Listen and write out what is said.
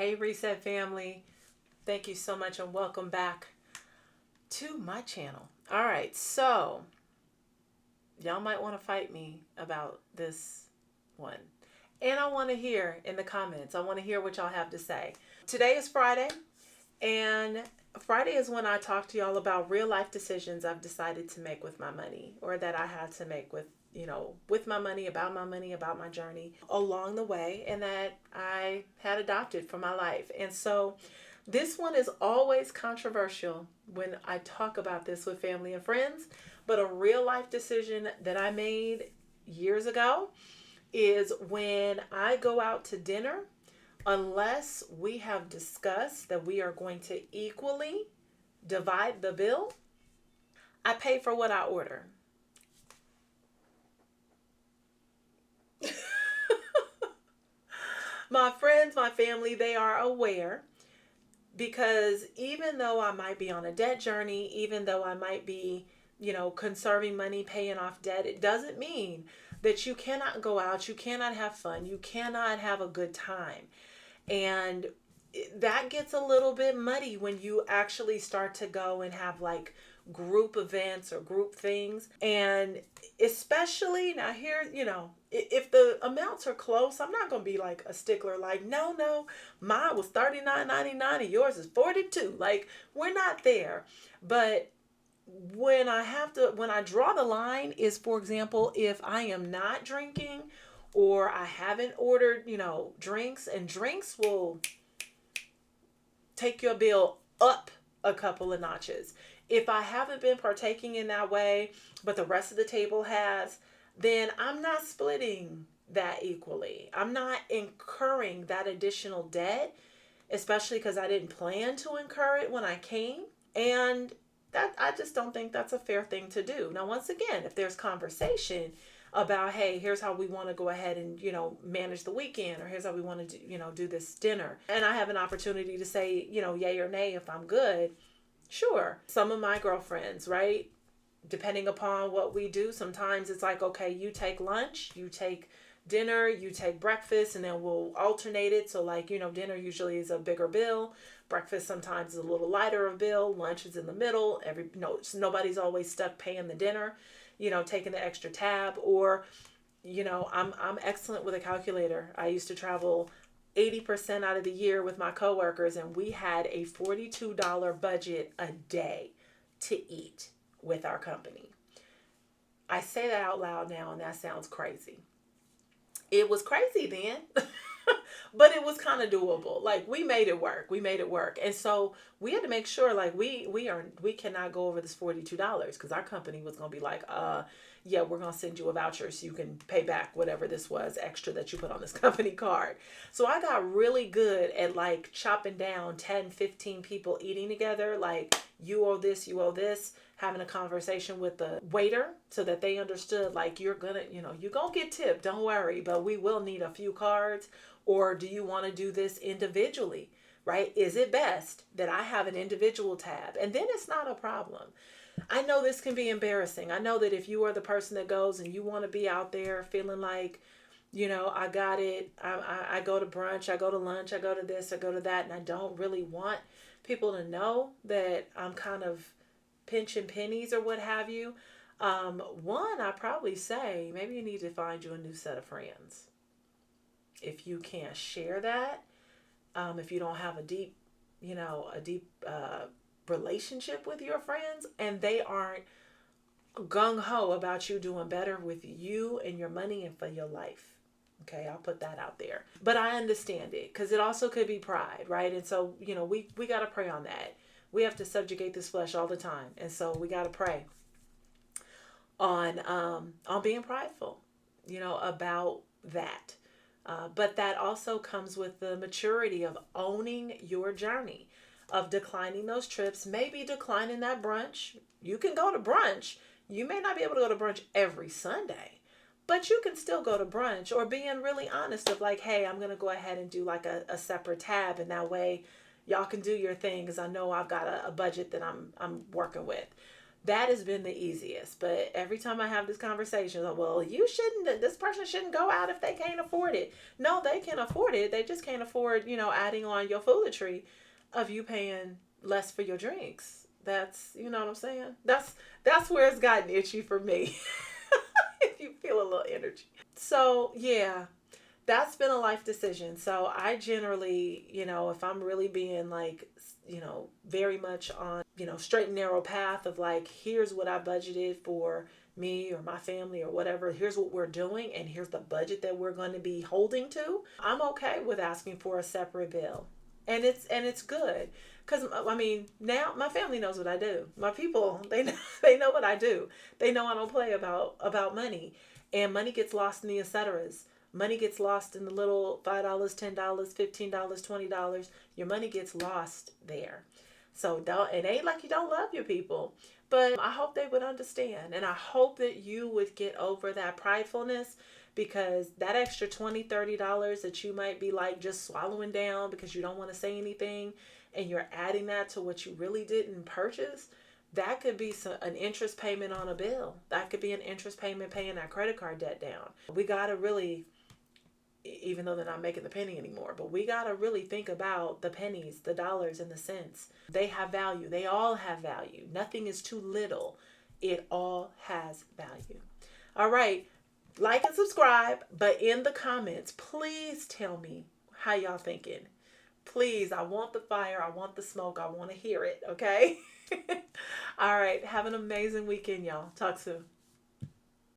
Hey, Reset family. Thank you so much and welcome back to my channel. All right, so y'all might want to fight me about this one. And I want to hear in the comments, I want to hear what y'all have to say. Today is Friday, and Friday is when I talk to y'all about real life decisions I've decided to make with my money, or that I had to make with my money, about my journey along the way, and that I had adopted for my life. And so this one is always controversial when I talk about this with family and friends, but a real life decision that I made years ago is when I go out to dinner, unless we have discussed that we are going to equally divide the bill, I pay for what I order. My friends, my family, they are aware, because even though I might be on a debt journey, even though I might be, conserving money, paying off debt, it doesn't mean that you cannot go out, you cannot have fun, you cannot have a good time. And that gets a little bit muddy when you actually start to go and have like group events or group things. And especially now here, if the amounts are close, I'm not going to be like a stickler, like, no, mine was $39.99 and yours is $42. Like, we're not there. But when I draw the line is, for example, if I am not drinking or I haven't ordered, drinks, and drinks will take your bill up a couple of notches. If I haven't been partaking in that way, but the rest of the table has, then I'm not splitting that equally. I'm not incurring that additional debt, especially because I didn't plan to incur it when I came. And that, I just don't think that's a fair thing to do. Now, once again, if there's conversation about, hey, here's how we want to go ahead and, manage the weekend, or here's how we want to do this dinner, and I have an opportunity to say, yay or nay if I'm good, sure. Some of my girlfriends, right, depending upon what we do, sometimes it's like, okay, you take lunch, you take dinner, you take breakfast, and then we'll alternate it. So like, dinner usually is a bigger bill, breakfast sometimes is a little lighter of bill, lunch is in the middle. Nobody's always stuck paying the dinner, taking the extra tab. Or I'm excellent with a calculator. I used to travel 80% out of the year with my coworkers, and we had a $42 budget a day to eat with our company. I say that out loud now, and that sounds crazy. It was crazy then, but it was kind of doable. Like, we made it work. And so we had to make sure, like, we cannot go over this $42, because our company was going to be like, yeah, we're going to send you a voucher so you can pay back whatever this was extra that you put on this company card. So I got really good at like chopping down 10, 15 people eating together. Like, you owe this, having a conversation with the waiter so that they understood, like, you're going to get tipped, don't worry, but we will need a few cards. Or do you want to do this individually, right? Is it best that I have an individual tab? And then it's not a problem. I know this can be embarrassing. I know that if you are the person that goes and you want to be out there feeling like, I got it. I go to brunch, I go to lunch, I go to this, I go to that, and I don't really want people to know that I'm kind of pinching pennies or what have you. One, I probably say maybe you need to find you a new set of friends. If you can't share that, if you don't have a deep relationship with your friends, and they aren't gung-ho about you doing better with you and your money and for your life. Okay, I'll put that out there. But I understand it, because it also could be pride, right? And so, we got to pray on that. We have to subjugate this flesh all the time. And so we got to pray on being prideful, about that. But that also comes with the maturity of owning your journey, of declining those trips, maybe declining that brunch. You can go to brunch. You may not be able to go to brunch every Sunday, but you can still go to brunch, or being really honest of like, hey, I'm going to go ahead and do like a separate tab. And that way y'all can do your thing, because I know I've got a budget that I'm working with. That has been the easiest. But every time I have this conversation, like, well, this person shouldn't go out if they can't afford it. No, they can afford it. They just can't afford, adding on your foolery of you paying less for your drinks. That's, you know what I'm saying? That's where it's gotten itchy for me. If you feel a little energy. So, yeah, that's been a life decision. So I generally, if I'm really being like, very much on, straight and narrow path of like, here's what I budgeted for me or my family or whatever, here's what we're doing, and here's the budget that we're going to be holding to, I'm okay with asking for a separate bill. And it's good because I mean, now my family knows what I do. My people, they know, they know what I do. They know I don't play about money, and money gets lost in the etceteras. Money gets lost in the little $5, $10, $15, $20. Your money gets lost there. So don't, it ain't like you don't love your people, but I hope they would understand, and I hope that you would get over that pridefulness, because that extra $20, $30 that you might be like just swallowing down because you don't want to say anything, and you're adding that to what you really didn't purchase, that could be an interest payment on a bill. That could be an interest payment paying that credit card debt down. We got to really, even though they're not making the penny anymore, but we got to really think about the pennies, the dollars, and the cents. They have value. They all have value. Nothing is too little. It all has value. All right. Like and subscribe, but in the comments, please tell me how y'all thinking. Please, I want the fire. I want the smoke. I want to hear it. Okay. All right. Have an amazing weekend, y'all. Talk soon.